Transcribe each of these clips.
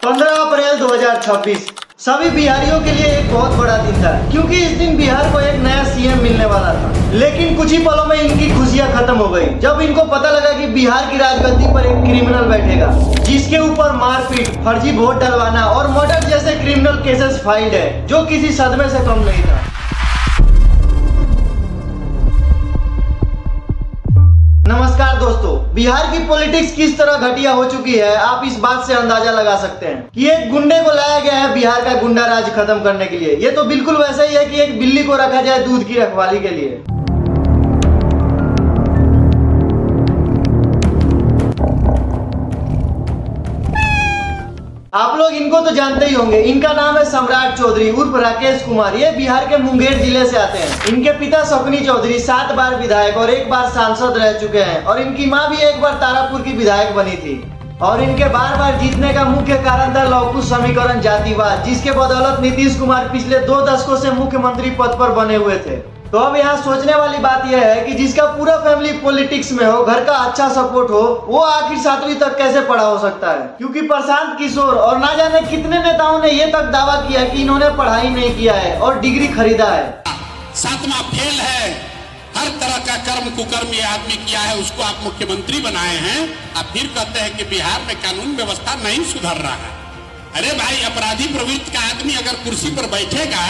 15 अप्रैल 2026 सभी बिहारियों के लिए एक बहुत बड़ा दिन था, क्योंकि इस दिन बिहार को एक नया सीएम मिलने वाला था। लेकिन कुछ ही पलों में इनकी खुशियां खत्म हो गई, जब इनको पता लगा कि बिहार की राजगद्दी पर एक क्रिमिनल बैठेगा, जिसके ऊपर मारपीट, फर्जी वोट डलवाना और मर्डर जैसे क्रिमिनल केसेस फाइल्ड है, जो किसी सदमे से कम नहीं था। नमस्कार दोस्तों, बिहार की पॉलिटिक्स किस तरह घटिया हो चुकी है, आप इस बात से अंदाजा लगा सकते हैं कि एक गुंडे को लाया गया है बिहार का गुंडा राज खत्म करने के लिए। ये तो बिल्कुल वैसा ही है कि एक बिल्ली को रखा जाए दूध की रखवाली के लिए। आप लोग इनको तो जानते ही होंगे। इनका नाम है सम्राट चौधरी उर्फ राकेश कुमार। ये बिहार के मुंगेर जिले से आते हैं। इनके पिता शकुनी चौधरी 7 बार विधायक और 1 बार सांसद रह चुके हैं, और इनकी मां भी 1 बार तारापुर की विधायक बनी थी। और इनके बार जीतने का मुख्य कारण था लौकुश समीकरण जातिवाद, जिसके बदौलत नीतीश कुमार पिछले 2 दशकों से मुख्यमंत्री पद पर बने हुए थे। तो अब यहाँ सोचने वाली बात यह है कि जिसका पूरा फैमिली पॉलिटिक्स में हो, घर का अच्छा सपोर्ट हो, वो आखिर 7वीं तक कैसे पढ़ा हो सकता है? क्योंकि प्रशांत किशोर और ना जाने कितने नेताओं ने ये तक दावा किया कि इन्होंने पढ़ाई नहीं किया है और डिग्री खरीदा है। 7वां फेल है। हर तरह का कर्म कुकर्म ये आदमी किया है, उसको आप मुख्यमंत्री बनाए हैं। आप फिर कहते हैं कि बिहार में कानून व्यवस्था नहीं सुधर रहा है। अरे भाई, अपराधी प्रवृत्ति का आदमी अगर कुर्सी पर बैठेगा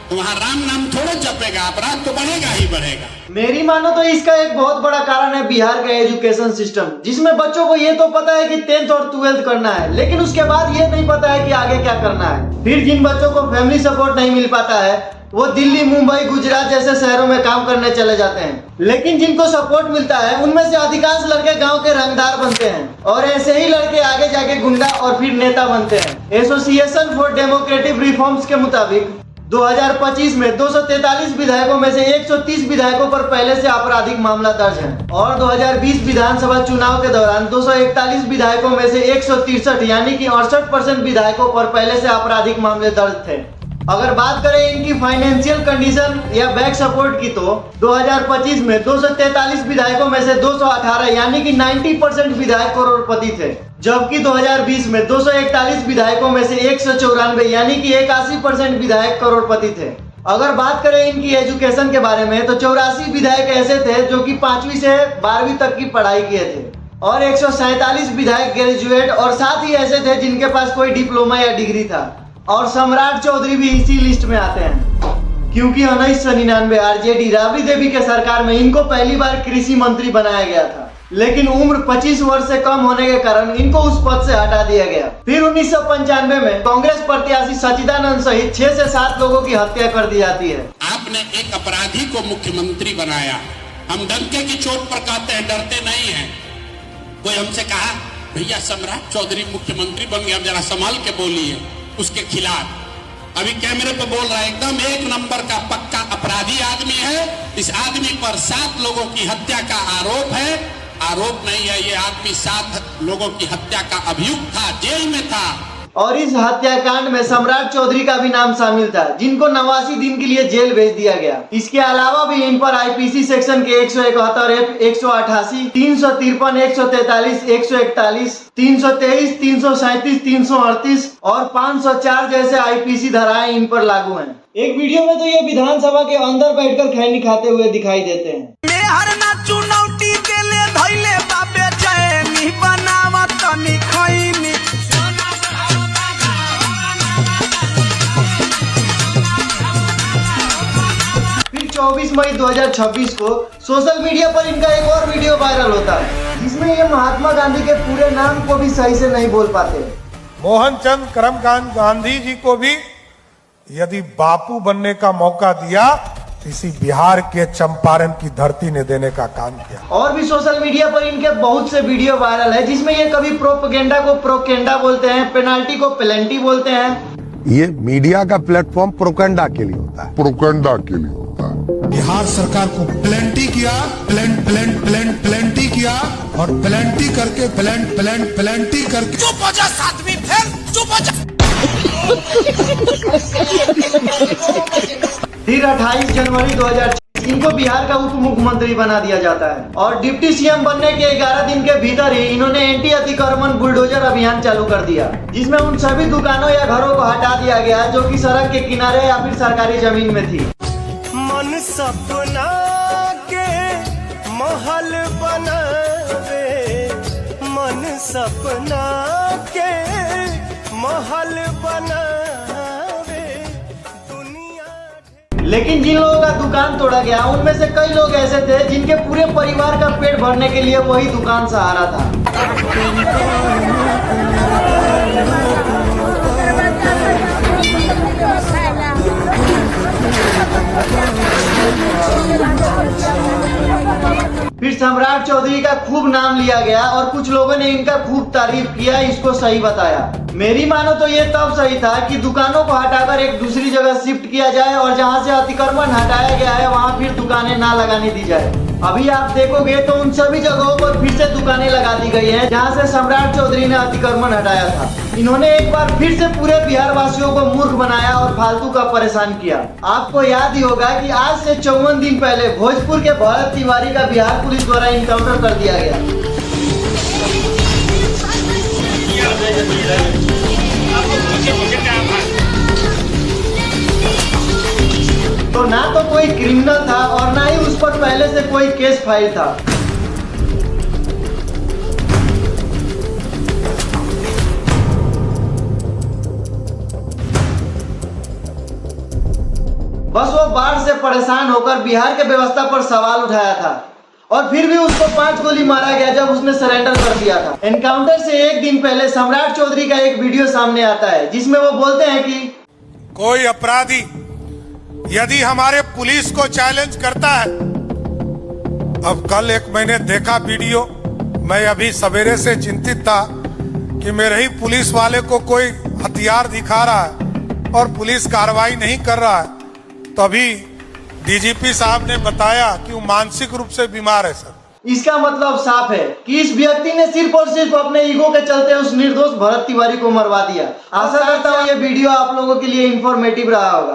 तो वहाँ राम नाम थोड़ा जपेगा, अपराध तो बढ़ेगा ही बढ़ेगा। मेरी मानो तो इसका एक बहुत बड़ा कारण है बिहार का एजुकेशन सिस्टम, जिसमें बच्चों को ये तो पता है कि 10th और 12th करना है, लेकिन उसके बाद ये नहीं पता है कि आगे क्या करना है। फिर जिन बच्चों को फैमिली सपोर्ट नहीं मिल पाता है, वो दिल्ली, मुंबई, गुजरात जैसे शहरों में काम करने चले जाते हैं। लेकिन जिनको सपोर्ट मिलता है, उनमें से अधिकांश लड़के गांव के रंगदार बनते हैं, और ऐसे ही लड़के आगे जाके गुंडा और फिर नेता बनते हैं। एसोसिएशन फॉर डेमोक्रेटिक रिफॉर्म्स के मुताबिक 2025 में 243 विधायकों में से 130 विधायकों पर पहले से आपराधिक मामला दर्ज है, और 2020 विधानसभा चुनाव के दौरान 241 विधायकों में से 163 यानी कि 68% विधायकों पर पहले से आपराधिक मामले दर्ज थे। अगर बात करें इनकी फाइनेंशियल कंडीशन या बैंक सपोर्ट की, तो 2025 में 243 विधायकों में से 218 यानी कि 90% विधायक करोड़पति थे, जबकि 2020 में 241 विधायकों में से 194 यानी कि 81% विधायक करोड़पति थे। अगर बात करें इनकी एजुकेशन के बारे में, तो 84 विधायक ऐसे थे जो कि 5वीं से 12वीं तक की पढ़ाई किए थे, और 147 विधायक ग्रेजुएट और साथ ही ऐसे थे जिनके पास कोई डिप्लोमा या डिग्री था। और सम्राट चौधरी भी इसी लिस्ट में आते हैं, क्योंकि 1999 आरजेडी राबड़ी देवी के सरकार में इनको पहली बार कृषि मंत्री बनाया गया था, लेकिन उम्र 25 वर्ष से कम होने के कारण इनको उस पद से हटा दिया गया। फिर 1995 में कांग्रेस प्रत्याशी सचिदानंद सहित 6 से 7 लोगों की हत्या कर दी जाती है। आपने एक अपराधी को मुख्यमंत्री बनाया। हम डंके की चोट पर कहते हैं, डरते नहीं हैं। कोई हमसे कहा, भैया सम्राट चौधरी मुख्यमंत्री बन गया, जरा संभाल के बोलिए उसके खिलाफ। अभी कैमरे पे बोल रहा है, एकदम 1 नंबर का पक्का अपराधी आदमी है। इस आदमी पर 7 लोगों की हत्या का आरोप है। आरोप नहीं है, ये आदमी 7 लोगों की हत्या का अभियुक्त था, जेल में था। और इस हत्याकांड में सम्राट चौधरी का भी नाम शामिल था, जिनको 89 दिन के लिए जेल भेज दिया गया। इसके अलावा भी इन पर आईपीसी सेक्शन के 171, 188, 353, 143, 141, 323, 337, 338 और 504 जैसे आईपीसी धाराएं इन पर लागू हैं। एक वीडियो में तो ये विधानसभा के अंदर बैठकर खैनी खाते हुए दिखाई देते हैं। फिर 24 मई 2026 को सोशल मीडिया पर इनका एक और वीडियो वायरल होता है, जिसमें ये महात्मा गांधी के पूरे नाम को भी सही से नहीं बोल पाते। मोहनचंद करमचंद गांधी जी को भी यदि बापू बनने का मौका दिया, इसी बिहार के चंपारण की धरती ने देने का काम किया। और भी सोशल मीडिया पर इनके बहुत से वीडियो वायरल है, जिसमें ये कभी प्रोपेगेंडा को प्रोकेंडा बोलते हैं, पेनाल्टी को पेलेंटी बोलते हैं। ये मीडिया का प्लेटफॉर्म प्रोपेगेंडा के लिए होता है। प्रोपेगेंडा के लिए होता है। बिहार सरकार को प्लेंटी किया, प्लेंटी किया, और प्लेंटी करके प्लेंटी करके चुप हो जा, 7वीं फेल, चुप हो जा। फिर 28 जनवरी 2026 इनको बिहार का उप मुख्यमंत्री बना दिया जाता है और डिप्टी सीएम बनने के 11 दिन के भीतर ही इन्होंने एंटी अतिक्रमण बुलडोजर अभियान चालू कर दिया, जिसमें उन सभी दुकानों या घरों को हटा दिया गया जो कि सड़क के किनारे या फिर सरकारी जमीन में थी। मन सपना के महल बनावे, मन सपना के महल बनावे दुनिया। लेकिन जिन लोगों का दुकान तोड़ा गया उनमें से कई लोग ऐसे थे जिनके पूरे परिवार का पेट भरने के लिए वही दुकान सहारा था। फिर सम्राट चौधरी का खूब नाम लिया गया और कुछ लोगों ने इनका खूब तारीफ किया, इसको सही बताया। मेरी मानो तो ये तब सही था कि दुकानों को हटाकर एक दूसरी जगह शिफ्ट किया जाए और जहां से अतिक्रमण हटाया गया है वहां फिर दुकानें ना लगाने दी जाए। अभी आप देखोगे तो उन सभी जगहों पर फिर से दुकानें लगा दी गई हैं जहां से सम्राट चौधरी ने अतिक्रमण हटाया था। इन्होंने एक बार फिर से पूरे बिहार वासियों को मूर्ख बनाया और फालतू का परेशान किया। आपको याद ही होगा कि आज से 54 दिन पहले भोजपुर के भरत तिवारी का बिहार पुलिस द्वारा इनकाउंटर कर दिया गया। तो ना तो कोई क्रिमिनल था और ना ही उस पर पहले से कोई केस फाइल था। बस वो बाढ़ से परेशान होकर बिहार के व्यवस्था पर सवाल उठाया था और फिर भी उसको 5 गोली मारा गया जब उसने सरेंडर कर दिया था। एनकाउंटर से एक दिन पहले सम्राट चौधरी का एक वीडियो सामने आता है जिसमें वो बोलते हैं कि कोई अपराधी यदि हमारे पुलिस को चैलेंज करता है, अब कल एक मैंने देखा वीडियो, मैं अभी सवेरे से चिंतित था कि मेरे ही पुलिस वाले को कोई हथियार दिखा रहा है और पुलिस कार्रवाई नहीं कर रहा है, तभी डीजीपी साहब ने बताया कि वो मानसिक रूप से बीमार है सर। इसका मतलब साफ है कि इस व्यक्ति ने सिर्फ और सिर्फ अपने ईगो के चलते उस निर्दोष भरत तिवारी को मरवा दिया। आशा करता हूँ ये वीडियो आप लोगों के लिए इंफॉर्मेटिव रहा होगा।